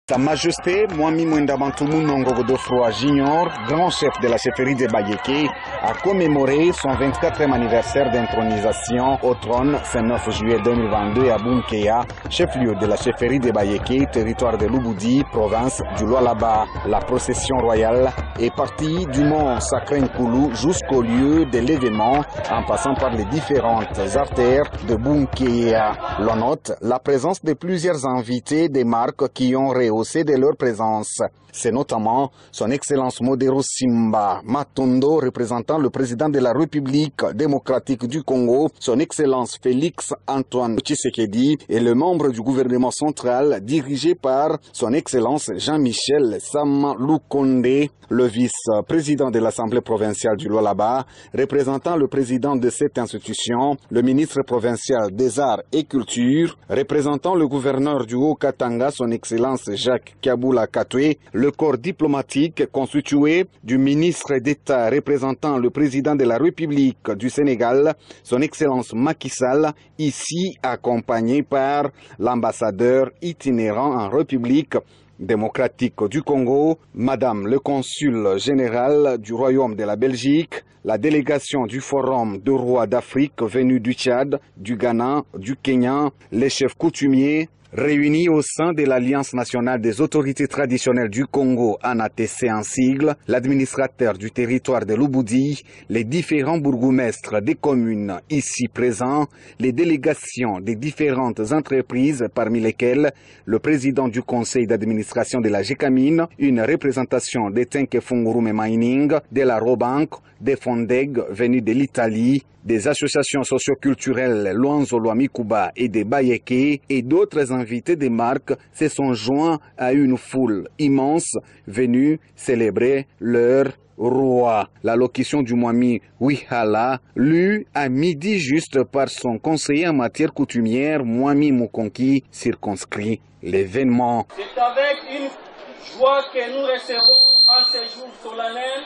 Sa Majesté Mwami Mwenda Bantoumou Nongo Godofroy Junior, grand chef de la chefferie de Bayéké, a commémoré son 24e anniversaire d'intronisation au trône ce 9 juillet 2022 à Bounkéya, chef-lieu de la chefferie de Bayéké, territoire de Louboudi, province du Lualaba. La procession royale est partie du mont Sacré Nkoulou jusqu'au lieu de l'événement, en passant par les différentes artères de Bounkéya. L'on note la présence de plusieurs invités des marques qui ont rehaussé de leur présence. C'est notamment son Excellence Modero Simba Matondo, représentant le président de la République démocratique du Congo, son Excellence Félix Antoine Tshisekedi et le membre du gouvernement central dirigé par son Excellence Jean-Michel Sama Lukonde, le vice-président de l'Assemblée provinciale du Lualaba, représentant le président de cette institution, le ministre provincial des Arts et Culture, représentant le gouverneur du Haut-Katanga, son Excellence Jacques Kaboula Katoué, le corps diplomatique constitué du ministre d'État représentant le président de la République du Sénégal, son Excellence Macky Sall, ici accompagné par l'ambassadeur itinérant en République démocratique du Congo, Madame le consul général du Royaume de la Belgique, la délégation du Forum de rois d'Afrique venus du Tchad, du Ghana, du Kenya, les chefs coutumiers, réunis au sein de l'Alliance nationale des autorités traditionnelles du Congo, ANATC en sigle, l'administrateur du territoire de Louboudi, les différents bourgmestres des communes ici présents, les délégations des différentes entreprises parmi lesquelles le président du conseil d'administration de la GECAMINE, une représentation des Tenke-Fungurume Mining, de la Robank, des Fondeg venus de l'Italie, des associations socioculturelles Luanzo Luamikuba et des Bayéké et d'autres invités des marques se sont joints à une foule immense venue célébrer leur roi. L'allocution du Mwami Wihala, lue à midi juste par son conseiller en matière coutumière, Mwami Mukonki, circonscrit l'événement. C'est avec une joie que nous recevons en ce jour solennel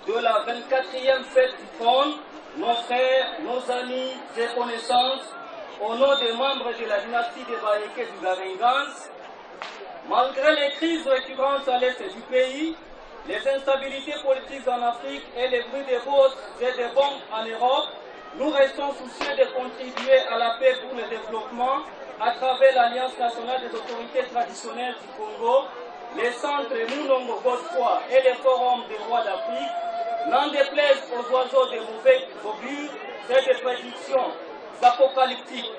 de la 24e fête du trône nos frères, nos amis et connaissances, au nom des membres de la dynastie des Bayéké du Garingans. Malgré les crises récurrentes à l'est du pays, les instabilités politiques en Afrique et les bruits des bourses et des bombes en Europe, nous restons soucieux de contribuer à la paix pour le développement à travers l'Alliance nationale des autorités traditionnelles du Congo, les centres Mounongo Godefroy et les forums des rois d'Afrique. N'en déplaise aux oiseaux des mauvais augures et des prédictions apocalyptiques.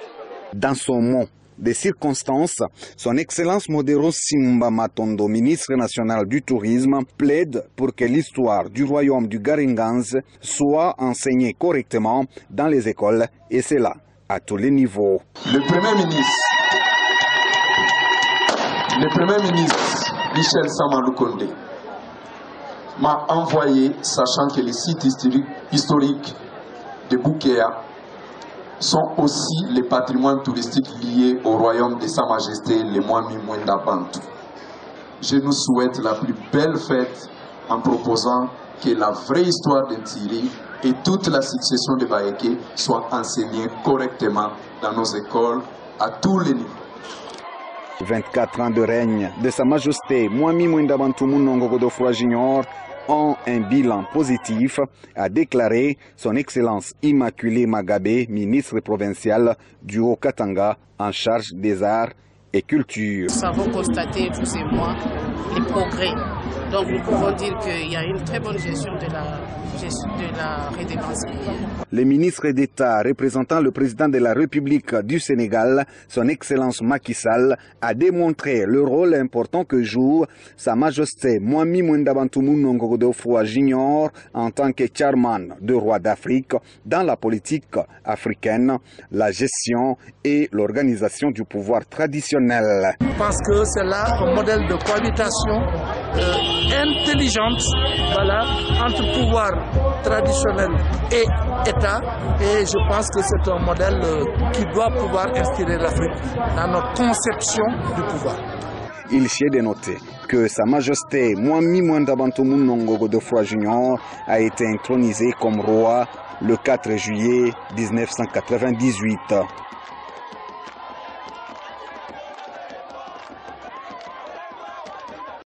Dans son mot de circonstances, son Excellence Modero Simba Matondo, ministre national du tourisme, plaide pour que l'histoire du royaume du Garingans soit enseignée correctement dans les écoles, et cela à tous les niveaux. Le Premier ministre Michel Sama Lukonde m'a envoyé, sachant que les sites historiques de Bounkéya sont aussi les patrimoines touristiques liés au royaume de Sa Majesté, le Mwami Mwenda Bantou. Je nous souhaite la plus belle fête en proposant que la vraie histoire d'Ntiri et toute la succession de Bayéké soient enseignées correctement dans nos écoles à tous les niveaux. 24 ans de règne de Sa Majesté Mwami Mwenda Bantoumou Nongo Godofroy Junior ont un bilan positif, a déclaré son Excellence Immaculée Magabé, ministre provincial du Haut-Katanga en charge des arts et culture. Nous avons constaté, vous et moi, les progrès. Donc nous pouvons dire qu'il y a une très bonne gestion de la rédépendance. Le ministre d'État représentant le président de la République du Sénégal, son Excellence Macky Sall, a démontré le rôle important que joue Sa Majesté Mwami Mwenda Bantoumou Nongo Godofroy Junior en tant que chairman de roi d'Afrique dans la politique africaine, la gestion et l'organisation du pouvoir traditionnel. Je pense que c'est là un modèle de cohabitation intelligente, voilà, entre pouvoir traditionnel et État, et je pense que c'est un modèle qui doit pouvoir inspirer l'Afrique dans notre conception du pouvoir. Il est de noter que Sa Majesté Mwami Mwenda Bantoumou Nongo Godofroy Junior a été intronisé comme roi le 4 juillet 1998.